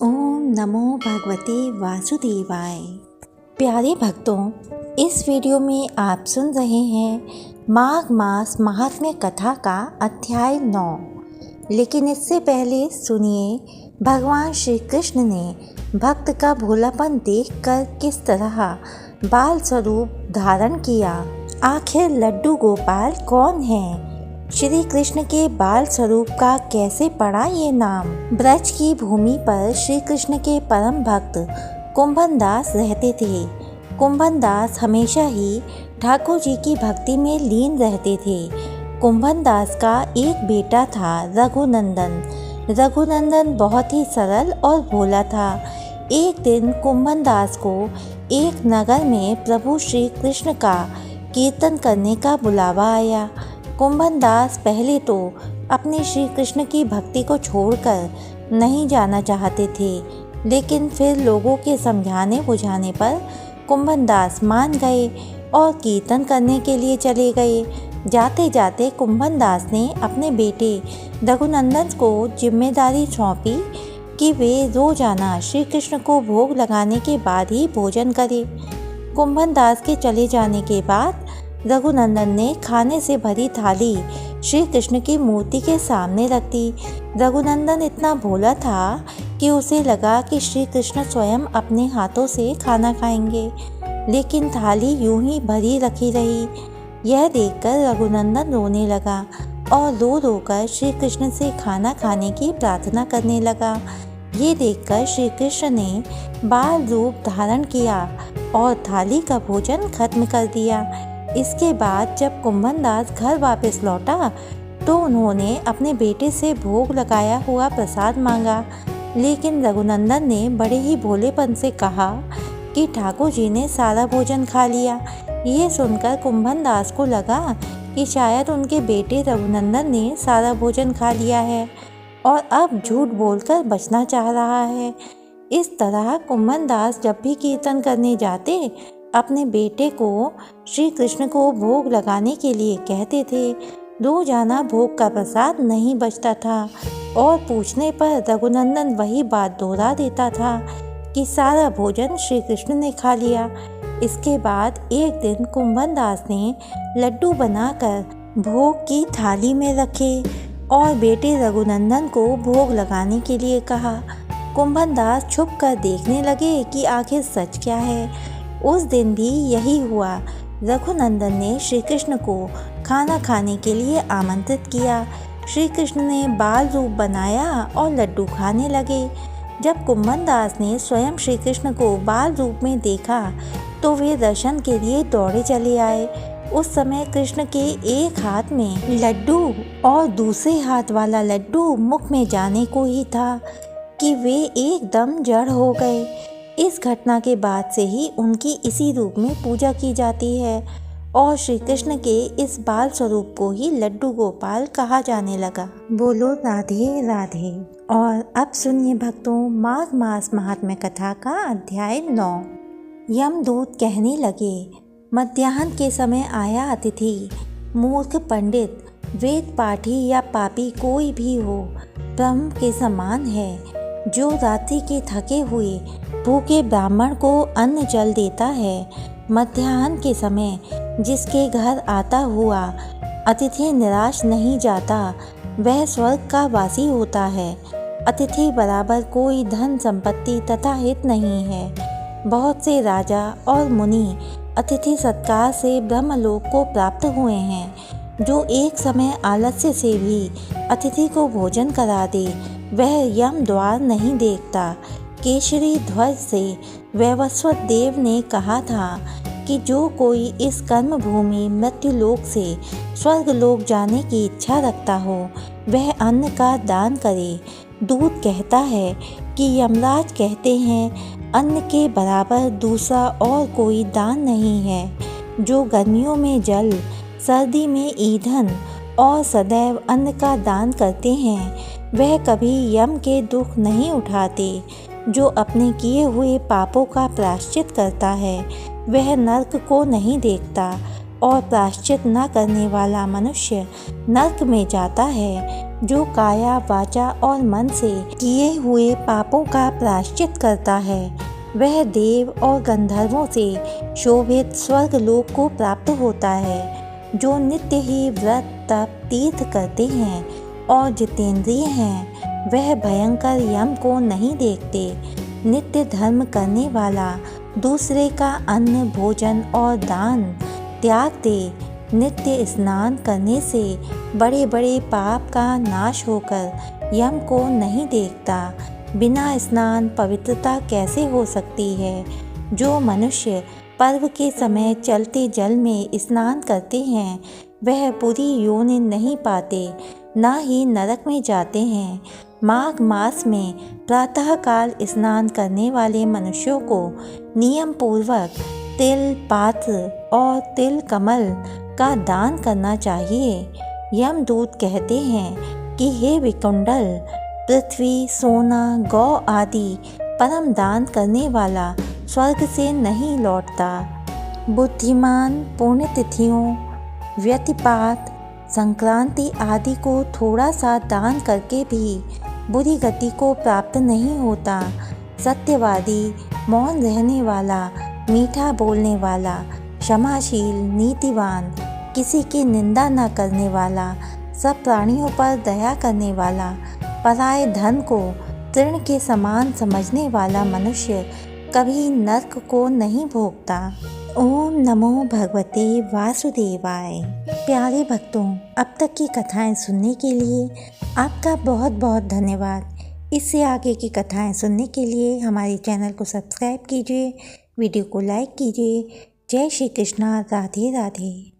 ओम नमो भगवते वासुदेवाय। प्यारे भक्तों, इस वीडियो में आप सुन रहे हैं माघ मास महात्म्य कथा का अध्याय 9। लेकिन इससे पहले सुनिए भगवान श्री कृष्ण ने भक्त का भोलापन देखकर किस तरह बाल स्वरूप धारण किया। आखिर लड्डू गोपाल कौन है? श्री कृष्ण के बाल स्वरूप का कैसे पड़ा ये नाम? ब्रज की भूमि पर श्री कृष्ण के परम भक्त कुंभन दास रहते थे। कुंभन दास हमेशा ही ठाकुर जी की भक्ति में लीन रहते थे। कुंभन दास का एक बेटा था रघुनंदन। रघुनंदन बहुत ही सरल और भोला था। एक दिन कुंभन दास को एक नगर में प्रभु श्री कृष्ण का कीर्तन करने का बुलावा आया। कुंभन दास पहले तो अपने श्री कृष्ण की भक्ति को छोड़कर नहीं जाना चाहते थे, लेकिन फिर लोगों के समझाने बुझाने पर कुंभन दास मान गए और कीर्तन करने के लिए चले गए। जाते जाते कुंभन दास ने अपने बेटे रघुनंदन को जिम्मेदारी सौंपी कि वे रोजाना श्री कृष्ण को भोग लगाने के बाद ही भोजन करें। कुंभन दास के चले जाने के बाद रघुनंदन ने खाने से भरी थाली श्री कृष्ण की मूर्ति के सामने रख दी। रघुनंदन इतना भोला था कि उसे लगा कि श्री कृष्ण स्वयं अपने हाथों से खाना खाएंगे, लेकिन थाली यूं ही भरी रखी रही। यह देखकर रघुनंदन रोने लगा और रो रो कर श्री कृष्ण से खाना खाने की प्रार्थना करने लगा। ये देखकर श्री कृष्ण ने बाल रूप धारण किया और थाली का भोजन खत्म कर दिया। इसके बाद जब कुंभन दास घर वापस लौटा तो उन्होंने अपने बेटे से भोग लगाया हुआ प्रसाद मांगा, लेकिन रघुनंदन ने बड़े ही भोलेपन से कहा कि ठाकुर जी ने सारा भोजन खा लिया। ये सुनकर कुंभन दास को लगा कि शायद उनके बेटे रघुनंदन ने सारा भोजन खा लिया है और अब झूठ बोलकर बचना चाह रहा है। इस तरह कुंभन दास जब भी कीर्तन करने जाते अपने बेटे को श्री कृष्ण को भोग लगाने के लिए कहते थे। रोजाना भोग का प्रसाद नहीं बचता था और पूछने पर रघुनंदन वही बात दोहरा देता था कि सारा भोजन श्री कृष्ण ने खा लिया। इसके बाद एक दिन कुंभन दास ने लड्डू बनाकर भोग की थाली में रखे और बेटे रघुनंदन को भोग लगाने के लिए कहा। कुंभन दास छुप कर देखने लगे कि आखिर सच क्या है। उस दिन भी यही हुआ। रघुनंदन ने श्री कृष्ण को खाना खाने के लिए आमंत्रित किया। श्री कृष्ण ने बाल रूप बनाया और लड्डू खाने लगे। जब कुंभन दास ने स्वयं श्री कृष्ण को बाल रूप में देखा तो वे दर्शन के लिए दौड़े चले आए। उस समय कृष्ण के एक हाथ में लड्डू और दूसरे हाथ वाला लड्डू मुख में जाने को ही था कि वे एकदम जड़ हो गए। इस घटना के बाद से ही उनकी इसी रूप में पूजा की जाती है और श्री कृष्ण के इस बाल स्वरूप को ही लड्डू गोपाल कहा जाने लगा। बोलो राधे राधे। और अब सुनिए भक्तों माघ मास महात्म्य कथा का अध्याय 9। यमदूत कहने लगे, मध्याह्न के समय आया अतिथि, मूर्ख पंडित, वेद पाठी या पापी कोई भी हो, ब्रह्म के समान है। जो रात्रि के थके हुए भूखे ब्राह्मण को अन्न जल देता है, मध्याह्न के समय जिसके घर आता हुआ अतिथि निराश नहीं जाता, वह स्वर्ग का वासी होता है। अतिथि बराबर कोई धन संपत्ति तथा हित नहीं है। बहुत से राजा और मुनि अतिथि सत्कार से ब्रह्मलोक को प्राप्त हुए हैं। जो एक समय आलस्य से भी अतिथि को भोजन करा दे, वह यम द्वार नहीं देखता। केशरी ध्वज से वैवस्वत देव ने कहा था कि जो कोई इस कर्म भूमि मृत्युलोक से स्वर्गलोक जाने की इच्छा रखता हो, वह अन्न का दान करे। दूत कहता है कि यमराज कहते हैं, अन्न के बराबर दूसरा और कोई दान नहीं है। जो गर्मियों में जल, सर्दी में ईंधन और सदैव अन्न का दान करते हैं, वह कभी यम के दुख नहीं उठाते। जो अपने किए हुए पापों का प्रायश्चित करता है, वह नरक को नहीं देखता और प्रायश्चित न करने वाला मनुष्य नरक में जाता है। जो काया वाचा और मन से किए हुए पापों का प्रायश्चित करता है वह देव और गंधर्वों से शोभित स्वर्ग लोक को प्राप्त होता है। जो नित्य ही व्रत तप तीर्थ करते हैं और जितेंद्रिय हैं वह भयंकर यम को नहीं देखते। नित्य धर्म करने वाला दूसरे का अन्न भोजन और दान त्याग दे। नित्य स्नान करने से बड़े बड़े पाप का नाश होकर यम को नहीं देखता। बिना स्नान पवित्रता कैसे हो सकती है। जो मनुष्य पर्व के समय चलते जल में स्नान करते हैं वह बुरी योनि नहीं पाते, ना ही नरक में जाते हैं। माघ मास में प्रातःकाल स्नान करने वाले मनुष्यों को नियम पूर्वक तिल पात्र और तिल कमल का दान करना चाहिए। यमदूत कहते हैं कि हे विकुंडल, पृथ्वी सोना गौ आदि परम दान करने वाला स्वर्ग से नहीं लौटता। बुद्धिमान पुण्यतिथियों व्यतिपात संक्रांति आदि को थोड़ा सा दान करके भी बुरी गति को प्राप्त नहीं होता। सत्यवादी मौन रहने वाला मीठा बोलने वाला क्षमाशील नीतिवान किसी की निंदा न करने वाला सब प्राणियों पर दया करने वाला पराये धन को तृण के समान समझने वाला मनुष्य कभी नरक को नहीं भोगता। ओम नमो भगवते वासुदेवाय। प्यारे भक्तों, अब तक की कथाएं सुनने के लिए आपका बहुत बहुत धन्यवाद। इससे आगे की कथाएं सुनने के लिए हमारे चैनल को सब्सक्राइब कीजिए, वीडियो को लाइक कीजिए। जय श्री कृष्णा, राधे राधे।